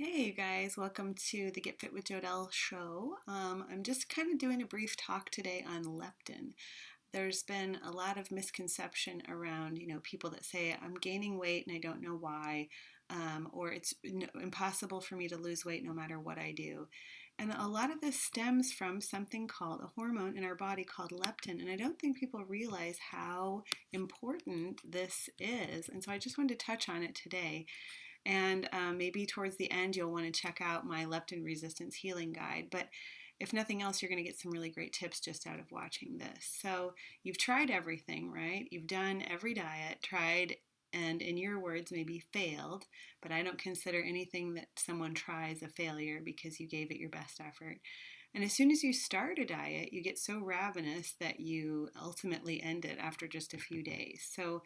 Hey, you guys, welcome to the Get Fit with Jodelle show. I'm just kind of doing a brief talk today on leptin. There's been a lot of misconception around, people that say I'm gaining weight and I don't know why, or it's impossible for me to lose weight no matter what I do. And a lot of this stems from something called a hormone in our body called leptin. And I don't think people realize how important this is. And so I just wanted to touch on it today. And maybe towards the end, you'll want to check out my leptin resistance healing guide. But if nothing else, you're going to get some really great tips just out of watching this. So you've tried everything, right? You've done every diet, tried, and in your words, maybe failed. But I don't consider anything that someone tries a failure because you gave it your best effort. And as soon as you start a diet, you get so ravenous that you ultimately end it after just a few days. So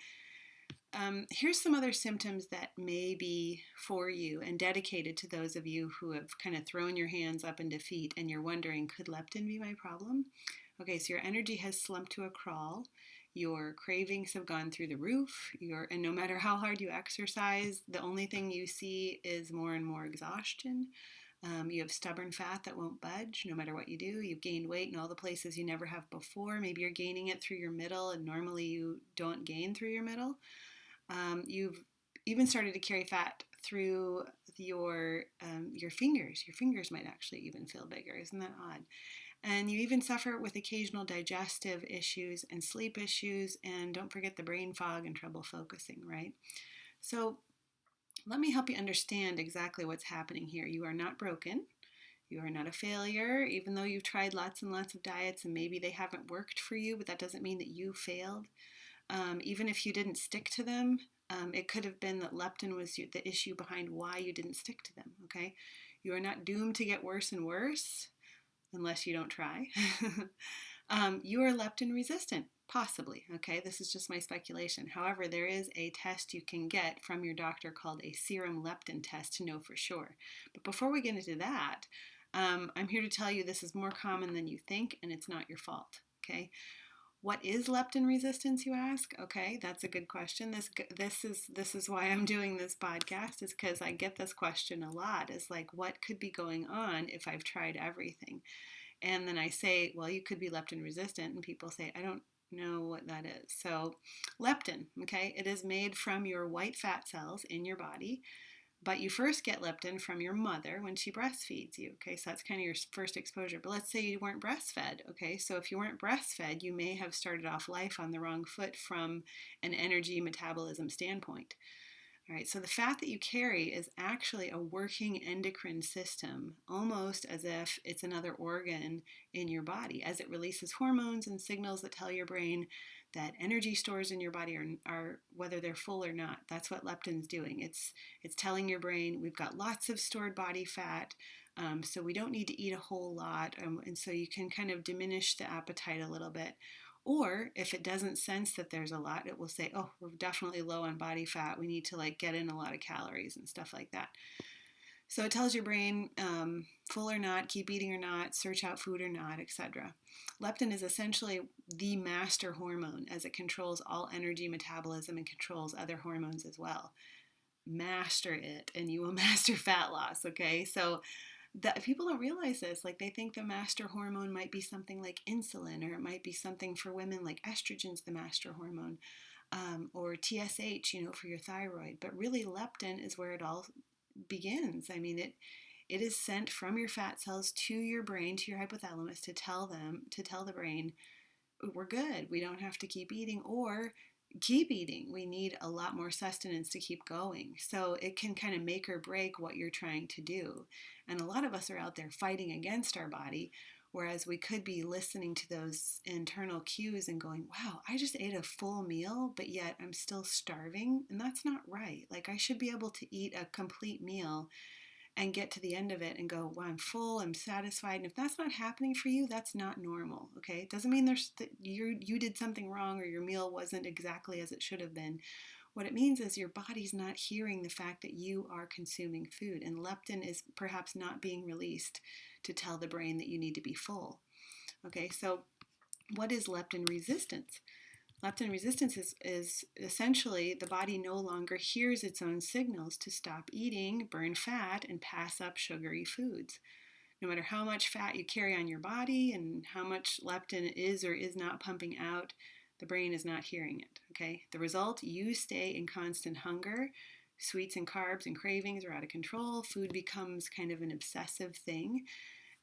here's some other symptoms that may be for you and dedicated to those of you who have kind of thrown your hands up in defeat and you're wondering, could leptin be my problem? Okay, so your energy has slumped to a crawl. Your cravings have gone through the roof. And no matter how hard you exercise, the only thing you see is more and more exhaustion. You have stubborn fat that won't budge no matter what you do. You've gained weight in all the places you never have before. Maybe you're gaining it through your middle, and normally you don't gain through your middle. You've even started to carry fat through your fingers. Your fingers might actually even feel bigger. Isn't that odd? And you even suffer with occasional digestive issues and sleep issues. And don't forget the brain fog and trouble focusing, right? So let me help you understand exactly what's happening here. You are not broken. You are not a failure, even though you've tried lots and lots of diets and maybe they haven't worked for you, but that doesn't mean that you failed. Even if you didn't stick to them, it could have been that leptin was the issue behind why you didn't stick to them, okay? You are not doomed to get worse and worse unless you don't try. You are leptin resistant, possibly, okay? This is just my speculation. However, there is a test you can get from your doctor called a serum leptin test to know for sure. But before we get into that, I'm here to tell you this is more common than you think, and it's not your fault, okay? What is leptin resistance, you ask? Okay, that's a good question. This is why I'm doing this podcast, is because I get this question a lot. Is like, what could be going on if I've tried everything? And then I say, well, you could be leptin resistant, and people say, I don't know what that is. So, leptin, okay, it is made from your white fat cells in your body. But you first get leptin from your mother when she breastfeeds you. Okay, so that's kind of your first exposure. But let's say you weren't breastfed. Okay, so if you weren't breastfed, you may have started off life on the wrong foot from an energy metabolism standpoint. All right, so the fat that you carry is actually a working endocrine system, almost as if it's another organ in your body, as it releases hormones and signals that tell your brain that energy stores in your body are whether they're full or not. That's what leptin's doing. It's telling your brain we've got lots of stored body fat, so we don't need to eat a whole lot, and so you can kind of diminish the appetite a little bit. Or if it doesn't sense that there's a lot, it will say, oh, we're definitely low on body fat. We need to get in a lot of calories and stuff like that. So it tells your brain full or not, keep eating or not, search out food or not, etc. Leptin is essentially the master hormone as it controls all energy metabolism and controls other hormones as well. Master it and you will master fat loss, okay? So that people don't realize this. Like, they think the master hormone might be something like insulin, or it might be something for women like estrogen's the master hormone, or TSH, for your thyroid. But really, leptin is where it all begins. I mean, it is sent from your fat cells to your brain, to your hypothalamus, to tell the brain, we're good. We don't have to keep eating, or keep eating. We need a lot more sustenance to keep going. So it can kind of make or break what you're trying to do. And a lot of us are out there fighting against our body, whereas we could be listening to those internal cues and going, wow, I just ate a full meal, but yet I'm still starving. And that's not right. Like, I should be able to eat a complete meal and get to the end of it and go, well, I'm full, I'm satisfied. And if that's not happening for you, that's not normal, okay? It doesn't mean you did something wrong or your meal wasn't exactly as it should have been. What it means is your body's not hearing the fact that you are consuming food, and leptin is perhaps not being released to tell the brain that you need to be full. Okay, so what is leptin resistance? Leptin resistance is essentially the body no longer hears its own signals to stop eating, burn fat, and pass up sugary foods. No matter how much fat you carry on your body and how much leptin is or is not pumping out, the brain is not hearing it. Okay? The result, you stay in constant hunger. Sweets and carbs and cravings are out of control. Food becomes kind of an obsessive thing.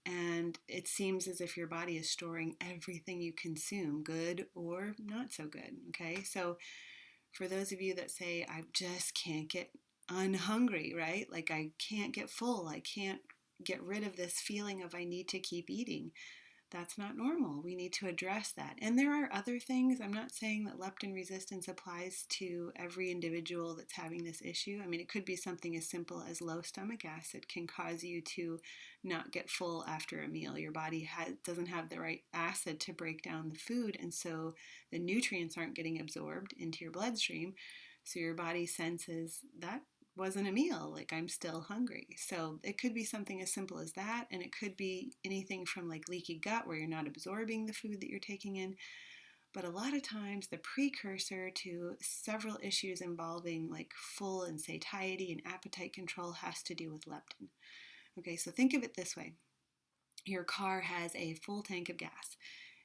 And it seems as if your body is storing everything you consume, good or not so good. Okay? So for those of you that say, I just can't get unhungry, right? Like I can't get full. I can't get rid of this feeling of I need to keep eating. That's not normal. We need to address that. And there are other things. I'm not saying that leptin resistance applies to every individual that's having this issue. I mean, it could be something as simple as low stomach acid can cause you to not get full after a meal. Your body doesn't have the right acid to break down the food, and so the nutrients aren't getting absorbed into your bloodstream. So your body senses that wasn't a meal, like I'm still hungry. So it could be something as simple as that, and it could be anything from like leaky gut where you're not absorbing the food that you're taking in. But a lot of times the precursor to several issues involving like full and satiety and appetite control has to do with leptin. Okay, so think of it this way. Your car has a full tank of gas,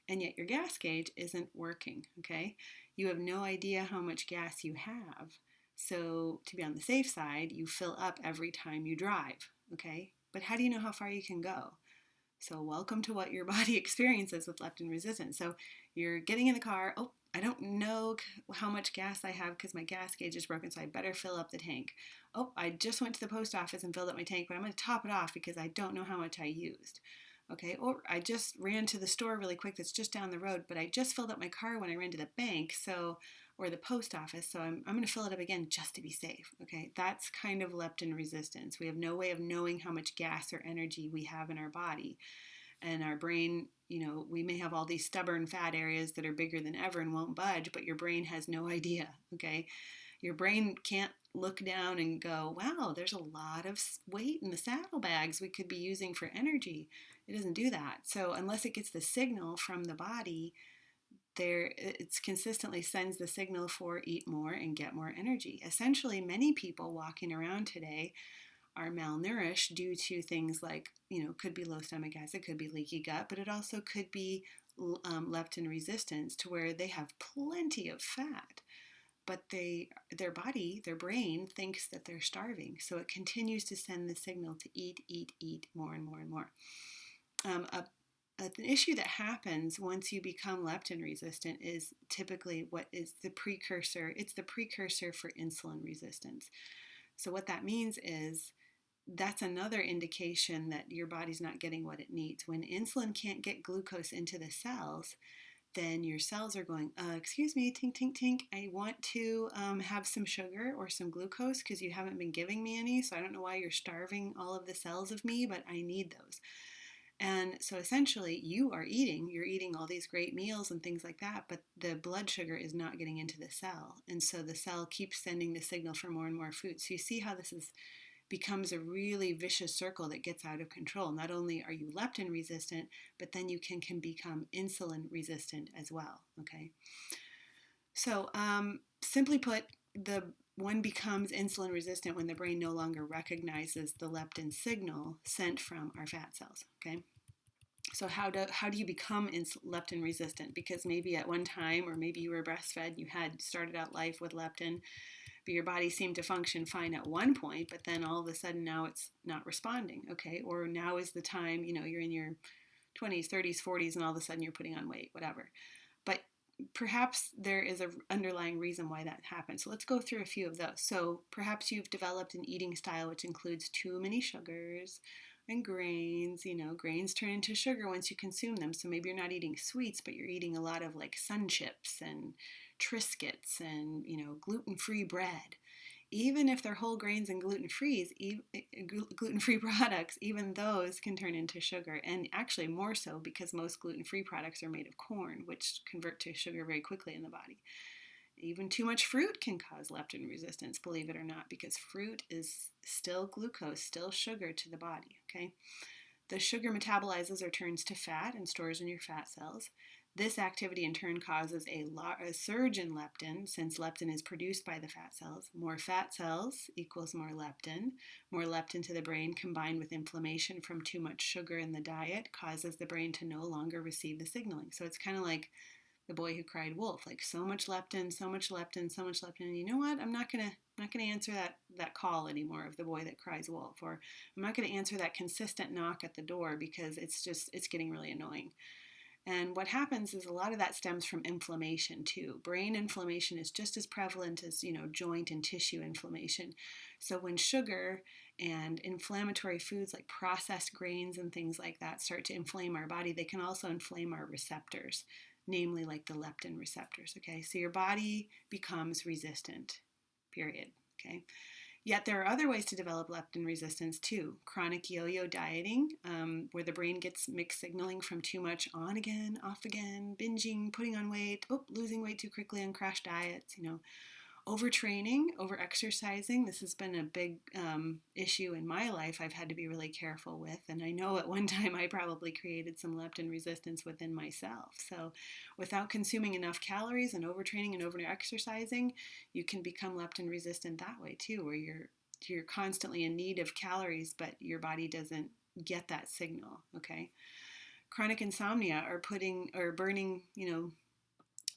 and yet your gas gauge isn't working, okay? You have no idea how much gas you have. So to be on the safe side, you fill up every time you drive, okay? But how do you know how far you can go? So welcome to what your body experiences with leptin resistance. So you're getting in the car, oh, I don't know how much gas I have because my gas gauge is broken, so I better fill up the tank. Oh, I just went to the post office and filled up my tank, but I'm going to top it off because I don't know how much I used. Okay, or I just ran to the store really quick that's just down the road, but I just filled up my car when I ran to the bank, or the post office, so I'm going to fill it up again just to be safe. Okay, that's kind of leptin resistance. We have no way of knowing how much gas or energy we have in our body. And our brain, we may have all these stubborn fat areas that are bigger than ever and won't budge, but your brain has no idea, okay? Your brain can't look down and go, wow, there's a lot of weight in the saddlebags we could be using for energy. It doesn't do that. So unless it gets the signal from the body, it consistently sends the signal for eat more and get more energy. Essentially, many people walking around today are malnourished due to things like, could be low stomach acid, could be leaky gut, but it also could be leptin resistance to where they have plenty of fat, but their brain thinks that they're starving. So it continues to send the signal to eat, eat, eat more and more and more. An issue that happens once you become leptin resistant is typically what is the precursor. It's the precursor for insulin resistance. So what that means is that's another indication that your body's not getting what it needs. When insulin can't get glucose into the cells, then your cells are going, excuse me, tink, tink, tink, I want to have some sugar or some glucose because you haven't been giving me any, so I don't know why you're starving all of the cells of me, but I need those. And so essentially you're eating all these great meals and things like that, but the blood sugar is not getting into the cell. And so the cell keeps sending the signal for more and more food. So you see how this becomes a really vicious circle that gets out of control. Not only are you leptin resistant, but then you can become insulin resistant as well, okay? So simply put, one becomes insulin resistant when the brain no longer recognizes the leptin signal sent from our fat cells, okay? So how do you become leptin resistant? Because maybe at one time, or maybe you were breastfed, you had started out life with leptin, but your body seemed to function fine at one point, but then all of a sudden now it's not responding, okay? Or now is the time, you're in your 20s, 30s, 40s, and all of a sudden you're putting on weight, whatever. But perhaps there is an underlying reason why that happens. So let's go through a few of those. So perhaps you've developed an eating style which includes too many sugars and grains. Grains turn into sugar once you consume them. So maybe you're not eating sweets, but you're eating a lot of like Sun Chips and Triscuits and, gluten-free bread. Even if they're whole grains and gluten-free products, even those can turn into sugar. And actually more so because most gluten-free products are made of corn, which convert to sugar very quickly in the body. Even too much fruit can cause leptin resistance, believe it or not, because fruit is still glucose, still sugar to the body, okay? The sugar metabolizes or turns to fat and stores in your fat cells. This activity in turn causes a surge in leptin, since leptin is produced by the fat cells. More fat cells equals more leptin. More leptin to the brain combined with inflammation from too much sugar in the diet causes the brain to no longer receive the signaling. So it's kind of like the boy who cried wolf, like so much leptin, so much leptin, so much leptin. And you know what? I'm not gonna answer that call anymore of the boy that cries wolf, or I'm not gonna answer that consistent knock at the door because it's getting really annoying. And what happens is a lot of that stems from inflammation too. Brain inflammation is just as prevalent as, joint and tissue inflammation. So when sugar and inflammatory foods like processed grains and things like that start to inflame our body, they can also inflame our receptors, namely like the leptin receptors. Okay, so your body becomes resistant, period. Okay. Yet there are other ways to develop leptin resistance too. Chronic yo-yo dieting, where the brain gets mixed signaling from too much on again, off again, binging, putting on weight, losing weight too quickly on crash diets, overtraining, over-exercising. This has been a big issue in my life I've had to be really careful with. And I know at one time I probably created some leptin resistance within myself. So without consuming enough calories and overtraining and over-exercising, you can become leptin resistant that way too, where you're constantly in need of calories, but your body doesn't get that signal, okay? Chronic insomnia or burning,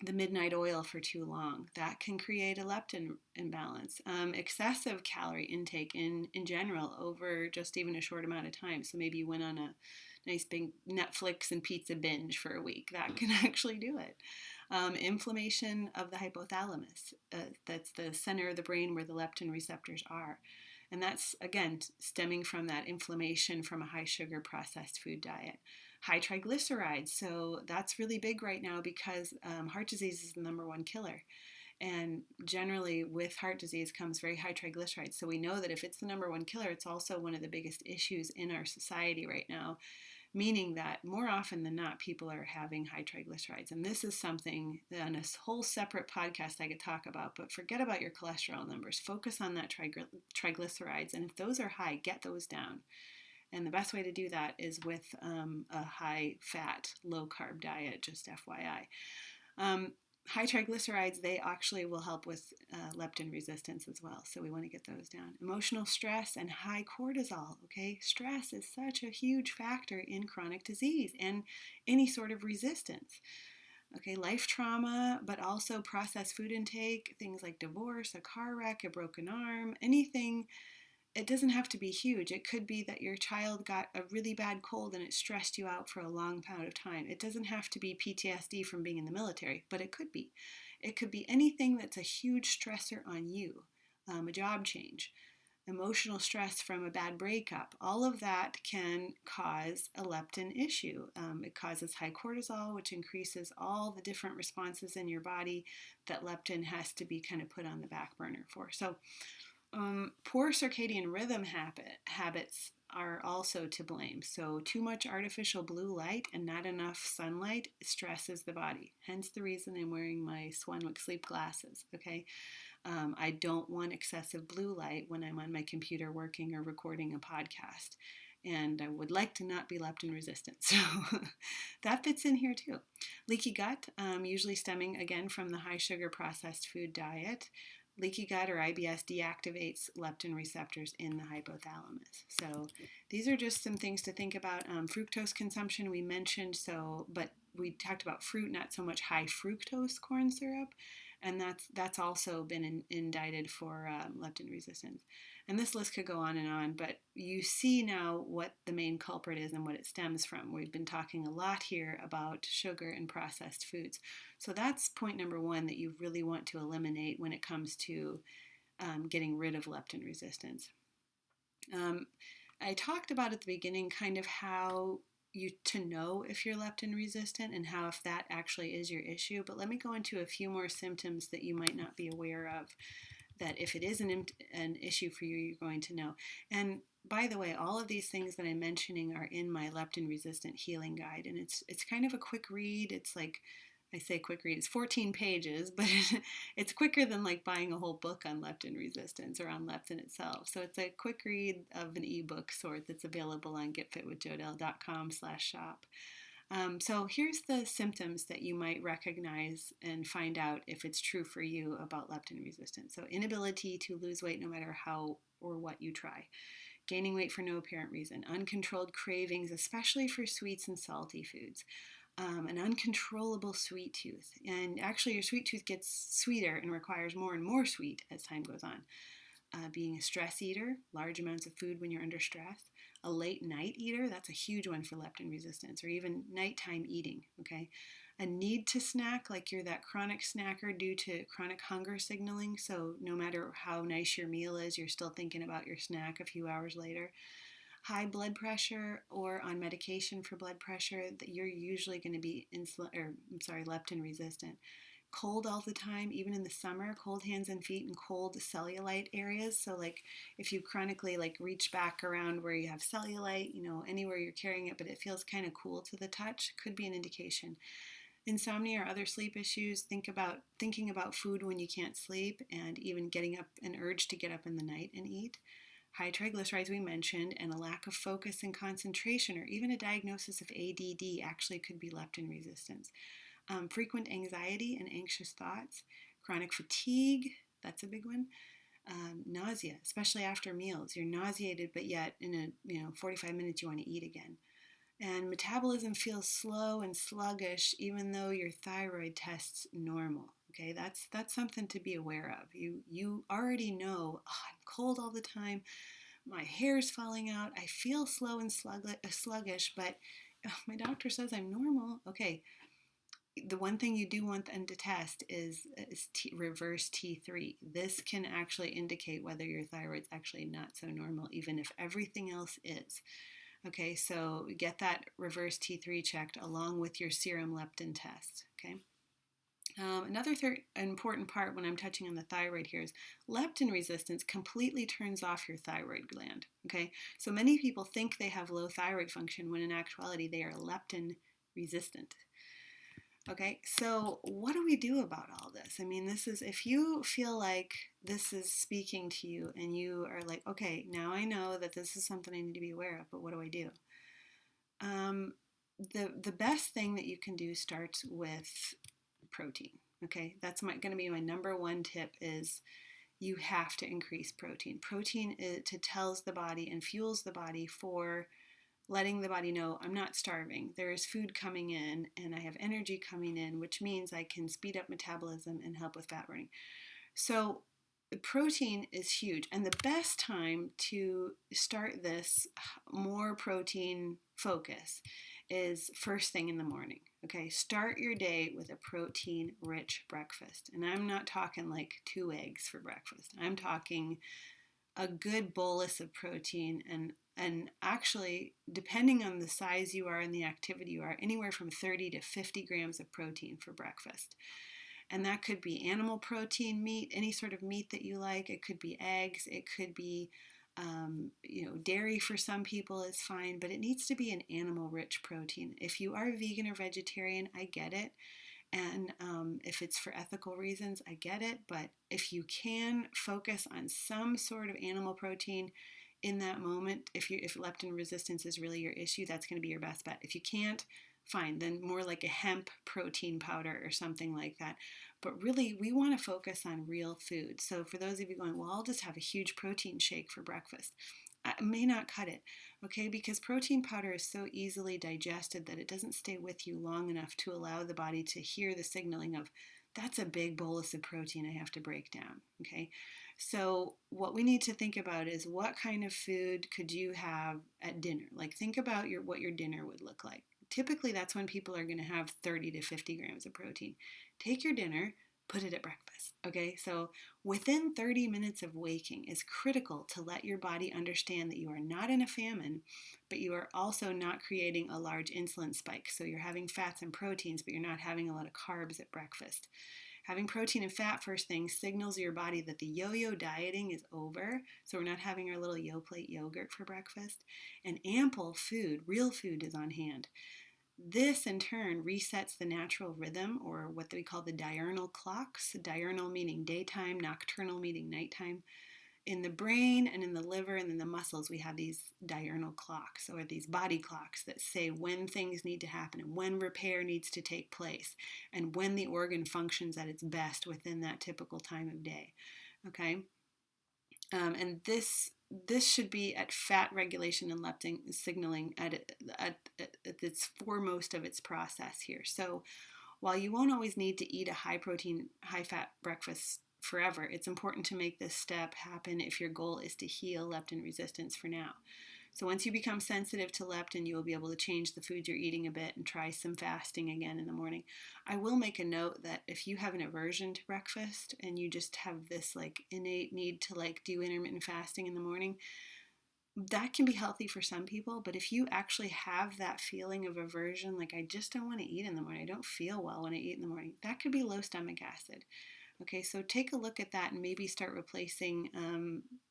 the midnight oil for too long. That can create a leptin imbalance. Excessive calorie intake in general over just even a short amount of time. So maybe you went on a nice big Netflix and pizza binge for a week. That can actually do it. Inflammation of the hypothalamus. That's the center of the brain where the leptin receptors are. And that's, again, stemming from that inflammation from a high sugar processed food diet. High triglycerides. So that's really big right now because heart disease is the number one killer. And generally with heart disease comes very high triglycerides. So we know that if it's the number one killer, it's also one of the biggest issues in our society right now, meaning that more often than not, people are having high triglycerides. And this is something on a whole separate podcast I could talk about, but forget about your cholesterol numbers. Focus on that triglycerides. And if those are high, get those down. And the best way to do that is with a high-fat, low-carb diet, just FYI. High triglycerides, they actually will help with leptin resistance as well. So we want to get those down. Emotional stress and high cortisol, okay? Stress is such a huge factor in chronic disease and any sort of resistance. Okay, life trauma, but also processed food intake, things like divorce, a car wreck, a broken arm, anything. It doesn't have to be huge. It could be that your child got a really bad cold and it stressed you out for a long amount of time. It doesn't have to be PTSD from being in the military, but it could be. It could be anything that's a huge stressor on you, a job change, emotional stress from a bad breakup. All of that can cause a leptin issue. It causes high cortisol, which increases all the different responses in your body that leptin has to be kind of put on the back burner for. So poor circadian rhythm habits are also to blame. So too much artificial blue light and not enough sunlight stresses the body. Hence the reason I'm wearing my Swanwick sleep glasses, okay? I don't want excessive blue light when I'm on my computer working or recording a podcast. And I would like to not be leptin resistant. So that fits in here too. Leaky gut, usually stemming again from the high sugar processed food diet. Leaky gut or IBS deactivates leptin receptors in the hypothalamus. So these are just some things to think about. Fructose consumption we mentioned, but we talked about fruit, not so much high fructose corn syrup, and that's also been indicted for leptin resistance. And this list could go on, but you see now what the main culprit is and what it stems from. We've been talking a lot here about sugar and processed foods. So that's point number one that you really want to eliminate when it comes to getting rid of leptin resistance. I talked about at the beginning kind of how to know if you're leptin resistant and how if that actually is your issue, but let me go into a few more symptoms that you might not be aware of, that if it is an issue for you, you're going to know. And by the way, all of these things that I'm mentioning are in my leptin resistant healing guide, and it's kind of a quick read. It's like, I say quick read, it's 14 pages, but it's quicker than like buying a whole book on leptin resistance or on leptin itself. So it's a quick read of an ebook sort that's available on getfitwithjodelle.com/shop. So here's the symptoms that you might recognize and find out if it's true for you about leptin resistance. So inability to lose weight no matter how or what you try. Gaining weight for no apparent reason. Uncontrolled cravings, especially for sweets and salty foods. An uncontrollable sweet tooth. And actually your sweet tooth gets sweeter and requires more and more sweet as time goes on. Being a stress eater, large amounts of food when you're under stress. A late night eater, that's a huge one for leptin resistance, or even nighttime eating, okay? A need to snack, like you're that chronic snacker due to chronic hunger signaling, so no matter how nice your meal is, you're still thinking about your snack a few hours later. High blood pressure or on medication for blood pressure, that you're usually going to be leptin resistant. Cold all the time, even in the summer, cold hands and feet and cold cellulite areas. So like if you chronically like reach back around where you have cellulite, anywhere you're carrying it, but it feels kind of cool to the touch, could be an indication. Insomnia or other sleep issues, thinking about food when you can't sleep, and even getting up, an urge to get up in the night and eat. High triglycerides we mentioned, and a lack of focus and concentration, or even a diagnosis of ADD actually could be leptin resistance. Frequent anxiety and anxious thoughts, chronic fatigue, that's a big one. Nausea, especially after meals. You're nauseated, but yet in 45 minutes you want to eat again. And metabolism feels slow and sluggish, even though your thyroid tests normal. Okay, that's something to be aware of. You already know, I'm cold all the time, my hair's falling out, I feel slow and sluggish, but my doctor says I'm normal. Okay, the one thing you do want them to test is reverse T3. This can actually indicate whether your thyroid's actually not so normal, even if everything else is. Okay, so get that reverse T3 checked along with your serum leptin test. Okay. Another important part when I'm touching on the thyroid here is leptin resistance completely turns off your thyroid gland. Okay, so many people think they have low thyroid function when in actuality they are leptin resistant. Okay, so what do we do about all this? I mean, this is, if you feel like this is speaking to you and you are like, okay, now I know that this is something I need to be aware of, but what do I do? The best thing that you can do starts with protein. Okay, that's going to be my number one tip is you have to increase protein. Protein tells the body and fuels the body for letting the body know I'm not starving. There is food coming in and I have energy coming in, which means I can speed up metabolism and help with fat burning. So the protein is huge. And the best time to start this more protein focus is first thing in the morning. Okay, start your day with a protein-rich breakfast. And I'm not talking like 2 eggs for breakfast. I'm talking a good bolus of protein, and actually, depending on the size you are and the activity you are, anywhere from 30 to 50 grams of protein for breakfast. And that could be animal protein, meat, any sort of meat that you like. It could be eggs. It could be, dairy for some people is fine, but it needs to be an animal-rich protein. If you are vegan or vegetarian, I get it. And if it's for ethical reasons, I get it. But if you can focus on some sort of animal protein in that moment, if leptin resistance is really your issue, that's going to be your best bet. If you can't, fine, then more like a hemp protein powder or something like that. But really, we want to focus on real food. So for those of you going, well, I'll just have a huge protein shake for breakfast. I may not cut it, okay? Because protein powder is so easily digested that it doesn't stay with you long enough to allow the body to hear the signaling of, that's a big bolus of protein I have to break down, okay? So what we need to think about is what kind of food could you have at dinner? Like think about what your dinner would look like. Typically that's when people are going to have 30 to 50 grams of protein. Take your dinner, put it at breakfast, okay? So within 30 minutes of waking is critical to let your body understand that you are not in a famine, but you are also not creating a large insulin spike. So you're having fats and proteins, but you're not having a lot of carbs at breakfast. Having protein and fat first thing signals your body that the yo-yo dieting is over, so we're not having our little Yoplait yogurt for breakfast, and ample food, real food, is on hand. This in turn resets the natural rhythm, or what we call the diurnal clocks, diurnal meaning daytime, nocturnal meaning nighttime. in the brain and in the liver and in the muscles, we have these diurnal clocks, or these body clocks, that say when things need to happen and when repair needs to take place and when the organ functions at its best within that typical time of day. Okay, and this should be at fat regulation and leptin signaling at its foremost of its process here. So while you won't always need to eat a high protein, high fat breakfast forever, it's important to make this step happen if your goal is to heal leptin resistance for now. So once you become sensitive to leptin, you will be able to change the foods you're eating a bit and try some fasting again in the morning. I will make a note that if you have an aversion to breakfast and you just have this like innate need to like do intermittent fasting in the morning, that can be healthy for some people. But if you actually have that feeling of aversion, like I just don't want to eat in the morning, I don't feel well when I eat in the morning, that could be low stomach acid. Okay, so take a look at that and maybe start replacing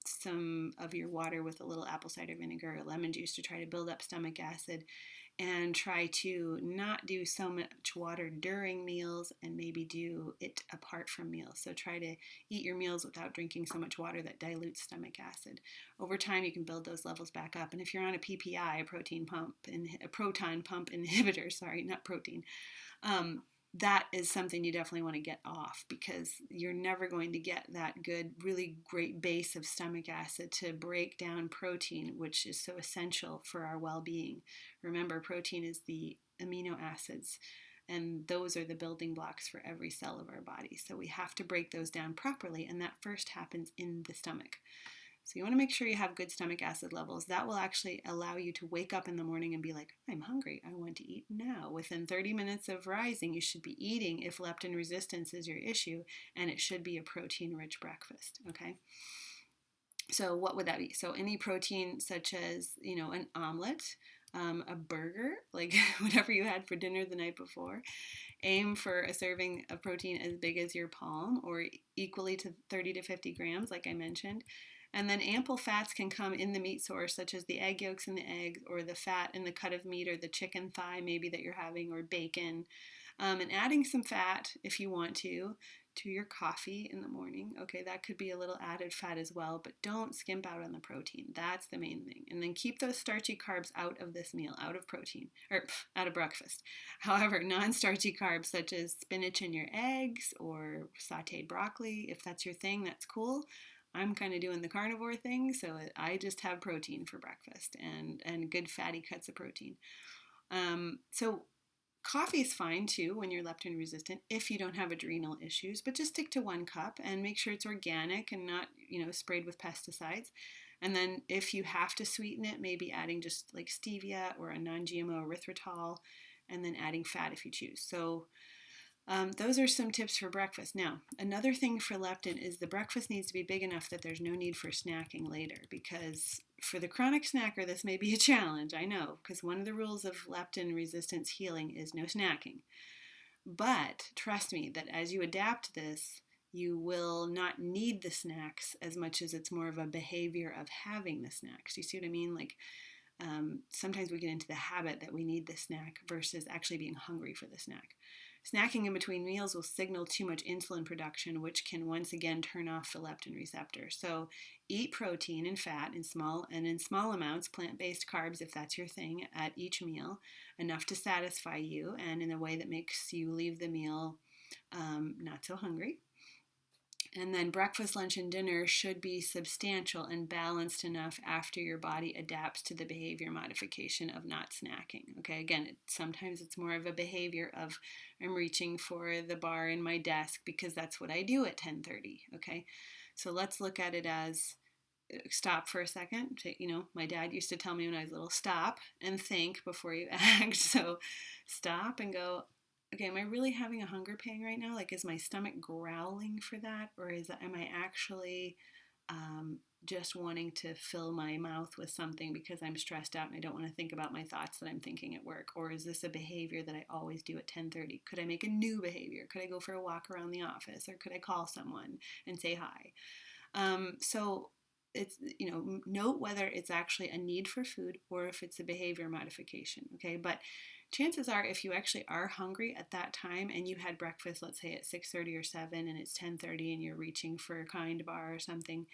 some of your water with a little apple cider vinegar or lemon juice to try to build up stomach acid, and try to not do so much water during meals and maybe do it apart from meals. So try to eat your meals without drinking so much water that dilutes stomach acid. Over time, you can build those levels back up. And if you're on a PPI, a proton pump inhibitor, sorry, not protein, that is something you definitely want to get off, because you're never going to get that good, really great base of stomach acid to break down protein, which is so essential for our well-being. Remember, protein is the amino acids, and those are the building blocks for every cell of our body. So we have to break those down properly, and that first happens in the stomach. So you want to make sure you have good stomach acid levels. That will actually allow you to wake up in the morning and be like, I'm hungry, I want to eat now. Within 30 minutes of rising, you should be eating if leptin resistance is your issue, and it should be a protein-rich breakfast, okay? So what would that be? So any protein, such as, an omelet, a burger, like whatever you had for dinner the night before. Aim for a serving of protein as big as your palm, or equally to 30 to 50 grams, like I mentioned. And then ample fats can come in the meat source, such as the egg yolks in the eggs, or the fat in the cut of meat, or the chicken thigh maybe that you're having, or bacon. And adding some fat, if you want to your coffee in the morning. Okay, that could be a little added fat as well, but don't skimp out on the protein. That's the main thing. And then keep those starchy carbs out of this meal, out of protein, or out of breakfast. However, non-starchy carbs such as spinach in your eggs or sauteed broccoli, if that's your thing, that's cool. I'm kind of doing the carnivore thing, so I just have protein for breakfast and good fatty cuts of protein. So coffee is fine too when you're leptin resistant if you don't have adrenal issues, but just stick to 1 cup and make sure it's organic and not, sprayed with pesticides. And then if you have to sweeten it, maybe adding just like stevia or a non-GMO erythritol, and then adding fat if you choose. So those are some tips for breakfast. Now, another thing for leptin is the breakfast needs to be big enough that there's no need for snacking later, because for the chronic snacker, this may be a challenge, I know, because one of the rules of leptin resistance healing is no snacking. But trust me that as you adapt this, you will not need the snacks as much as it's more of a behavior of having the snacks. You see what I mean? Like, sometimes we get into the habit that we need the snack versus actually being hungry for the snack. Snacking in between meals will signal too much insulin production, which can once again turn off the leptin receptor. So eat protein and fat in small amounts, plant-based carbs if that's your thing, at each meal, enough to satisfy you and in a way that makes you leave the meal not so hungry. And then breakfast, lunch, and dinner should be substantial and balanced enough after your body adapts to the behavior modification of not snacking. Okay, again, sometimes it's more of a behavior of I'm reaching for the bar in my desk because that's what I do at 10:30. Okay, so let's look at it as stop for a second. My dad used to tell me when I was little, stop and think before you act. So stop and go, okay, am I really having a hunger pang right now? Like, is my stomach growling for that? Or am I actually just wanting to fill my mouth with something because I'm stressed out and I don't want to think about my thoughts that I'm thinking at work? Or is this a behavior that I always do at 10:30? Could I make a new behavior? Could I go for a walk around the office? Or could I call someone and say hi? So it's, note whether it's actually a need for food or if it's a behavior modification, okay? But chances are, if you actually are hungry at that time and you had breakfast, let's say at 6:30 or 7 and it's 10:30 and you're reaching for a kind bar or something,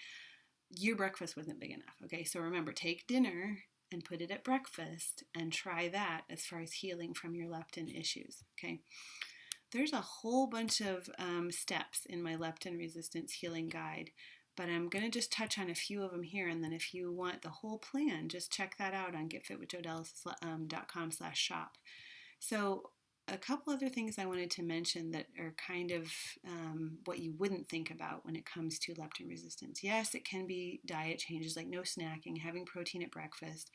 your breakfast wasn't big enough. Okay, so remember, take dinner and put it at breakfast and try that as far as healing from your leptin issues. Okay, there's a whole bunch of steps in my leptin resistance healing guide, but I'm going to just touch on a few of them here, and then if you want the whole plan, just check that out on getfitwithjodelle.com/shop. So a couple other things I wanted to mention that are kind of what you wouldn't think about when it comes to leptin resistance. Yes, it can be diet changes like no snacking, having protein at breakfast,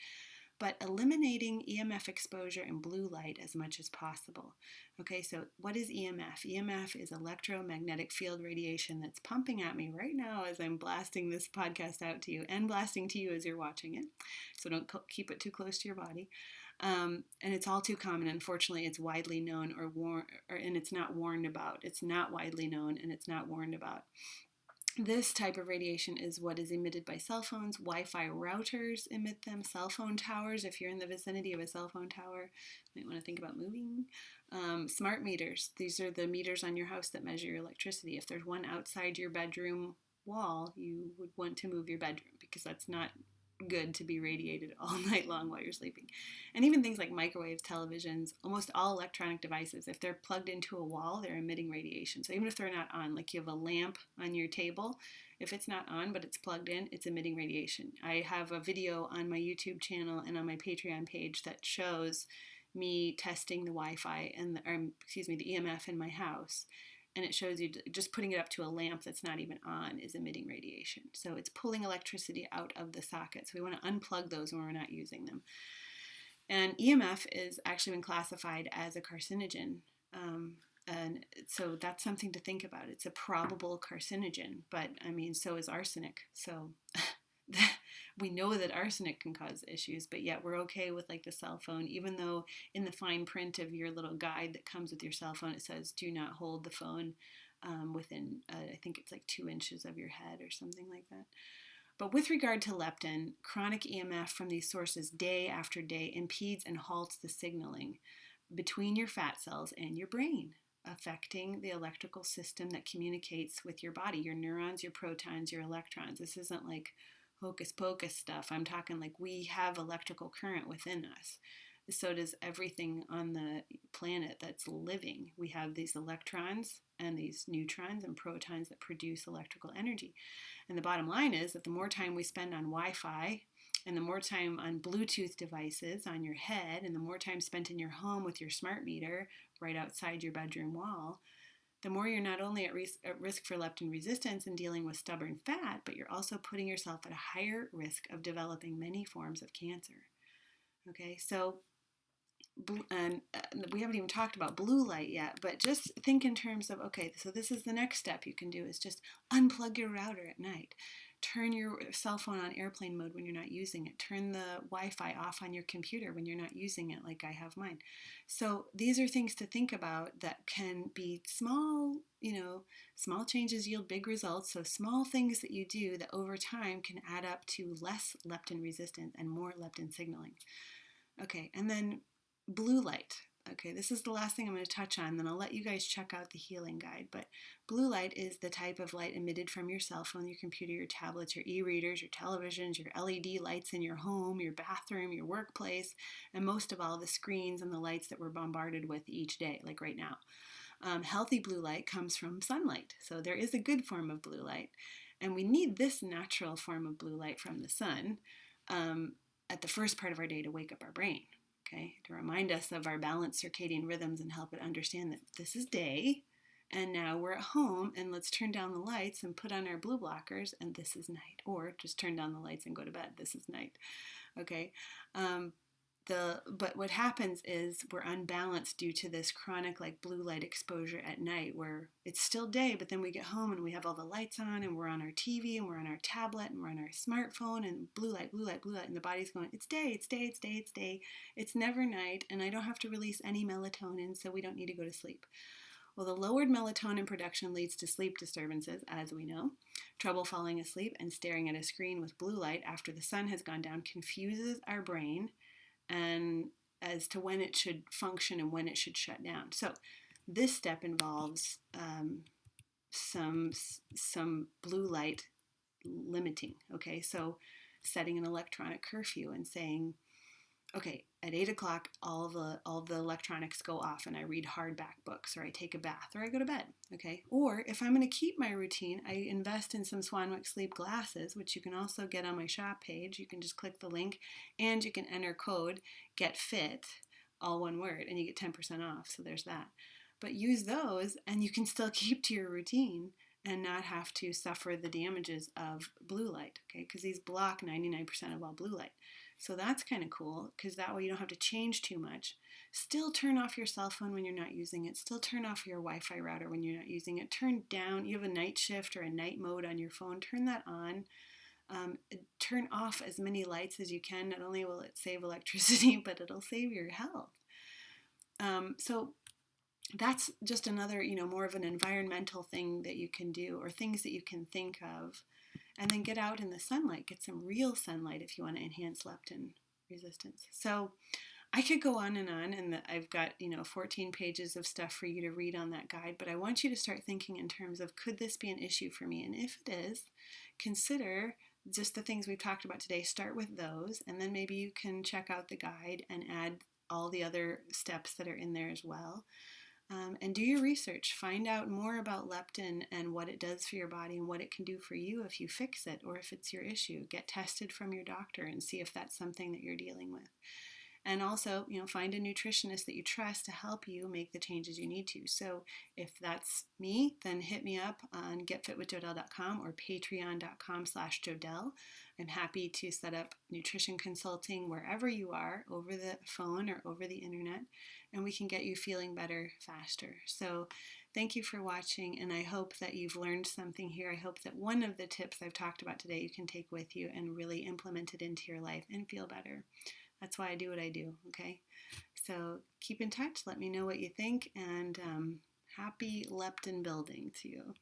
but eliminating EMF exposure and blue light as much as possible. Okay, so what is EMF? EMF is electromagnetic field radiation that's pumping at me right now as I'm blasting this podcast out to you and blasting to you as you're watching it. So don't keep it too close to your body. And it's all too common. Unfortunately, it's widely known and it's not warned about. It's not widely known and it's not warned about. This type of radiation is what is emitted by cell phones. Wi-Fi routers emit them. Cell phone towers, if you're in the vicinity of a cell phone tower, you might want to think about moving. Smart meters. These are the meters on your house that measure your electricity. If there's one outside your bedroom wall, you would want to move your bedroom because that's not good to be radiated all night long while you're sleeping. And even things like microwaves, televisions, almost all electronic devices, if they're plugged into a wall, they're emitting radiation. So even if they're not on, like you have a lamp on your table, if it's not on but it's plugged in, it's emitting radiation. I have a video on my YouTube channel and on my Patreon page that shows me testing the Wi-Fi and the EMF in my house. And it shows you just putting it up to a lamp that's not even on is emitting radiation. So it's pulling electricity out of the socket. So we want to unplug those when we're not using them. And EMF is actually been classified as a carcinogen. And so that's something to think about. It's a probable carcinogen, but I mean, so is arsenic. So we know that arsenic can cause issues, but yet we're okay with like the cell phone, even though in the fine print of your little guide that comes with your cell phone, it says do not hold the phone within, I think it's like 2 inches of your head or something like that. But with regard to leptin, chronic EMF from these sources day after day impedes and halts the signaling between your fat cells and your brain, affecting the electrical system that communicates with your body, your neurons, your protons, your electrons. This isn't like hocus pocus stuff. I'm talking like we have electrical current within us. So does everything on the planet that's living. We have these electrons and these neutrons and protons that produce electrical energy. And the bottom line is that the more time we spend on Wi-Fi and the more time on Bluetooth devices on your head and the more time spent in your home with your smart meter right outside your bedroom wall, the more you're not only at risk for leptin resistance and dealing with stubborn fat, but you're also putting yourself at a higher risk of developing many forms of cancer. Okay, so and we haven't even talked about blue light yet, but just think in terms of, okay, so this is the next step you can do is just unplug your router at night. Turn your cell phone on airplane mode when you're not using it. Turn the Wi-Fi off on your computer when you're not using it, like I have mine. So these are things to think about that can be small, small changes yield big results. So small things that you do that over time can add up to less leptin resistance and more leptin signaling. Okay, and then blue light. Okay, this is the last thing I'm going to touch on, then I'll let you guys check out the healing guide. But blue light is the type of light emitted from your cell phone, your computer, your tablets, your e-readers, your televisions, your LED lights in your home, your bathroom, your workplace, and most of all, the screens and the lights that we're bombarded with each day, like right now. Healthy blue light comes from sunlight, so there is a good form of blue light. And we need this natural form of blue light from the sun at the first part of our day to wake up our brain. Okay, to remind us of our balanced circadian rhythms and help it understand that this is day and now we're at home and let's turn down the lights and put on our blue blockers and this is night, or just turn down the lights and go to bed, this is night. Okay, but what happens is we're unbalanced due to this chronic like blue light exposure at night where it's still day, but then we get home and we have all the lights on and we're on our TV and we're on our tablet and we're on our smartphone and blue light, blue light, blue light, and the body's going, it's day, it's day, it's day, it's day. It's never night and I don't have to release any melatonin, so we don't need to go to sleep. Well, the lowered melatonin production leads to sleep disturbances, as we know. Trouble falling asleep and staring at a screen with blue light after the sun has gone down confuses our brain and as to when it should function and when it should shut down. So this step involves some blue light limiting. Okay, so setting an electronic curfew and saying, okay, at 8 o'clock, all the electronics go off, and I read hardback books, or I take a bath, or I go to bed. Okay, or if I'm going to keep my routine, I invest in some Swanwick sleep glasses, which you can also get on my shop page. You can just click the link, and you can enter code GETFIT, all one word, and you get 10% off. So there's that. But use those, and you can still keep to your routine and not have to suffer the damages of blue light. Okay, because these block 99% of all blue light. So that's kind of cool, because that way you don't have to change too much. Still turn off your cell phone when you're not using it. Still turn off your Wi-Fi router when you're not using it. Turn down, you have a night shift or a night mode on your phone, turn that on. Turn off as many lights as you can. Not only will it save electricity, but it'll save your health. So that's just another, more of an environmental thing that you can do, or things that you can think of. And then get out in the sunlight, get some real sunlight if you want to enhance leptin resistance. So I could go on, and I've got 14 pages of stuff for you to read on that guide, but I want you to start thinking in terms of, could this be an issue for me? And if it is, consider just the things we've talked about today. Start with those, and then maybe you can check out the guide and add all the other steps that are in there as well. And do your research. Find out more about leptin and what it does for your body and what it can do for you if you fix it, or if it's your issue. Get tested from your doctor and see if that's something that you're dealing with. And also, find a nutritionist that you trust to help you make the changes you need to. So if that's me, then hit me up on getfitwithjodelle.com or patreon.com/Jodelle. I'm happy to set up nutrition consulting wherever you are, over the phone or over the internet, and we can get you feeling better faster. So thank you for watching, and I hope that you've learned something here. I hope that one of the tips I've talked about today you can take with you and really implement it into your life and feel better. That's why I do what I do, okay? So keep in touch. Let me know what you think, and happy leptin building to you.